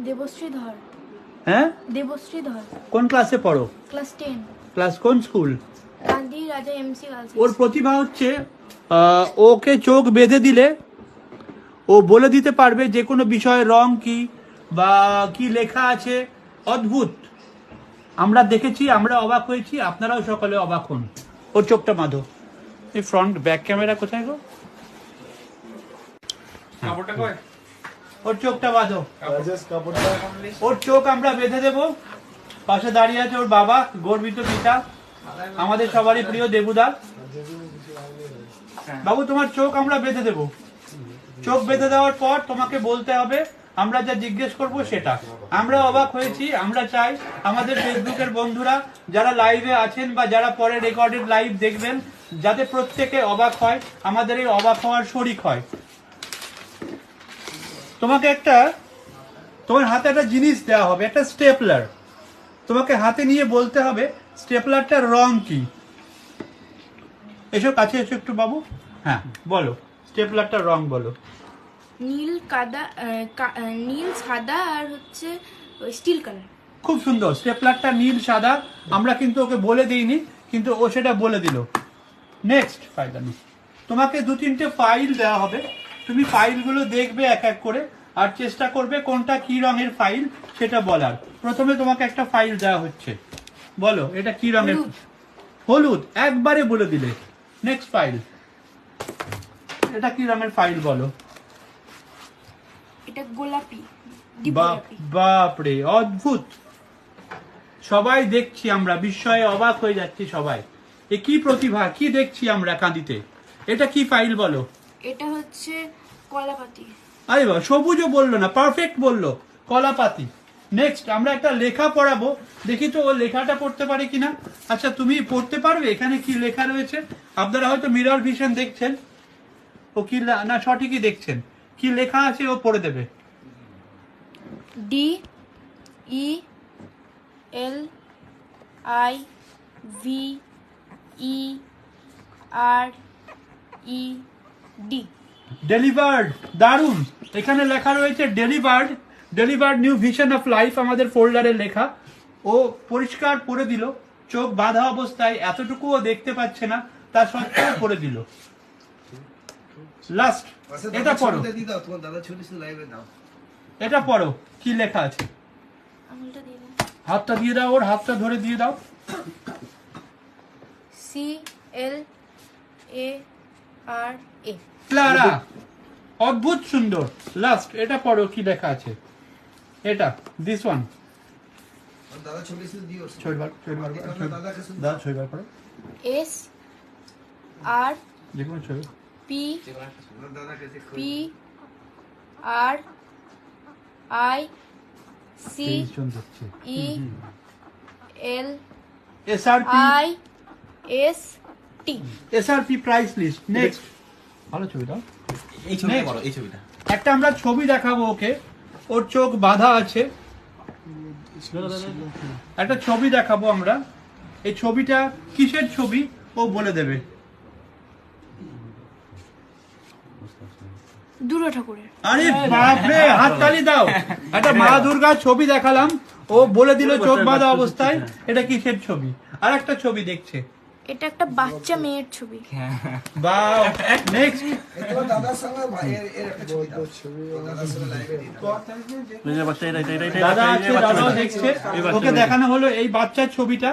দেবশ্রী ধর। হ্যাঁ, দেবশ্রী ধর। কোন ক্লাসে পড়ো? ক্লাস 10। ক্লাস কোন স্কুল? গান্ধী রাজা এমসি গার্লস। ওর প্রতিভা হচ্ছে ওকে চোখ বেঁধে দিলে ও বলে দিতে পারবে যে কোনো বিষয়ে রং কি বা কি লেখা আছে। অদ্ভুত, আমরা দেখেছি, আমরা অবাক হয়েছি, আপনারাও সকলে অবাক হন। ওর চোখটা বাঁধো। এই ফ্রন্ট ব্যাক ক্যামেরা কোথায় গো? ওর চোখটা বাঁধো। ওর চোখ আমরা বেঁধে দেব। পাশে দাঁড়িয়ে আছে ওর বাবা, গর্বিত পিতা, আমাদের সবারই প্রিয় দেবুদা। বাবু, তোমার চোখ আমরা বেঁধে দেব। চোখ বেঁধে দেওয়ার পর তোমাকে বলতে হবে আমরা যা জিজ্ঞেস করব সেটা। আমরা অবাক হয়েছি, আমরা চাই আমাদের ফেসবুকের বন্ধুরা যারা লাইভে আছেন বা যারা পরে রেকর্ডেড লাইভ দেখবেন, যাতে প্রত্যেকে অবাক হয়, আমাদের এই অবাক হওয়ার শরিক হয়। তোমাকে তোমার হাতে একটা জিনিস দেওয়া হবে, একটা স্টেপলার। তোমাকে হাতে নিয়ে বলতে হবে স্টেপলারটার রং কি। এসো কাছে এসো একটু বাবু। হ্যাঁ বলো, স্টেপলারটার রং বলো। নীল নীল সাদা আর হচ্ছে স্টিল কালার। খুব সুন্দর, স্টেপলারটা নীল সাদা। আমরা কিন্তু ওকে বলে দিইনি, কিন্তু ও সেটা বলে দিল। নেক্সট ফাইল, তোমাকে 2-3টে ফাইল দেওয়া হবে। তুমি ফাইলগুলো দেখবে এক এক করে, আর চেষ্টা করবে কোনটা কি রঙের ফাইল সেটা বলার। প্রথমে তোমাকে একটা ফাইল দেওয়া হচ্ছে, বলো এটা কি রঙের? হলুদ, একবারে বলে দিলে। নেক্সট ফাইল, এটা কি রঙের ফাইল বলো? এটা গোলাপি। বাপরে, অদ্ভুত। সবাই দেখছি, আমরা বিস্ময়ে অবাক হয়ে যাচ্ছি সবাই। এ কি প্রতিভা, কি দেখছি আমরা কাঁদিতে। এটা কি ফাইল বলো? এটা হচ্ছে কলাপাতি। আরে বাবা, সবুজও বললো না, পারফেক্ট বললো, কলাপাতি। নেক্সট আমরা একটা লেখা পড়াবো, দেখি তো ও লেখাটা পড়তে পারে কিনা। আচ্ছা তুমি পড়তে পারবে এখানে কি লেখা রয়েছে? আপনারা হয়তো মিরর ভিশন দেখছেন, ও কি না সঠিকই দেখছেন। কি লেখা আছে ও পড়ে দেবে। DELIVERED। ডেলিভার্ড, দারুণ। এখানে লেখা রয়েছে delivered, delivered new vision of life, আমাদের ফোল্ডারে লেখা। ও পরিষ্কার পড়ে দিল, চোখ বাঁধা অবস্থায়, এতটুকুও দেখতে পাচ্ছে না, তা সত্ত্বেও পড়ে দিল। লাস্ট, এটা পড়ো, এটা পড়ো, কি লেখা আছে? আঙুলটা দিয়ে দাও। হাতটা দিয়ে দাও, ওর হাতটা ধরে দিয়ে দাও। CLARA। ক্লারা, অদ্ভুত সুন্দর। লাস্ট, এটা পড়ো, কি লেখা আছে? এটা দিস ওয়ান। দাদা ছবি দিও দাদা ছবি বার করো, SRPPRICE। যে কোনো ছবি। SRP price list. নেক্সট, ভালো ছবি দাও। এই ছবিটা করো, এই ছবিটা। একটা আমরা ছবি দেখাবো ওকে, ওর চোখ বাঁধা আছে, একটা ছবি দেখাবো আমরা। এই ছবিটা কিসের ছবি ও বলে দেবে। দুর্গা ঠাকুরের। আরে বাপরে, হাততালি দাও। একটা মা দুর্গার ছবি দেখালাম, ও বলে দিল চোখ বাঁধা অবস্থায় এটা কিসের ছবি। আর একটা ছবি দেখছে, এটা একটা বাচ্চা মেয়ের ছবি। বাহ। নেক্সট, দাদার সঙ্গে ভাইয়ের একটা ছবি দাও। দাদার সঙ্গে লাইভে দিই দাদা আছে, দাদাও দেখছে, ওকে দেখানো হলো এই বাচ্চার ছবিটা।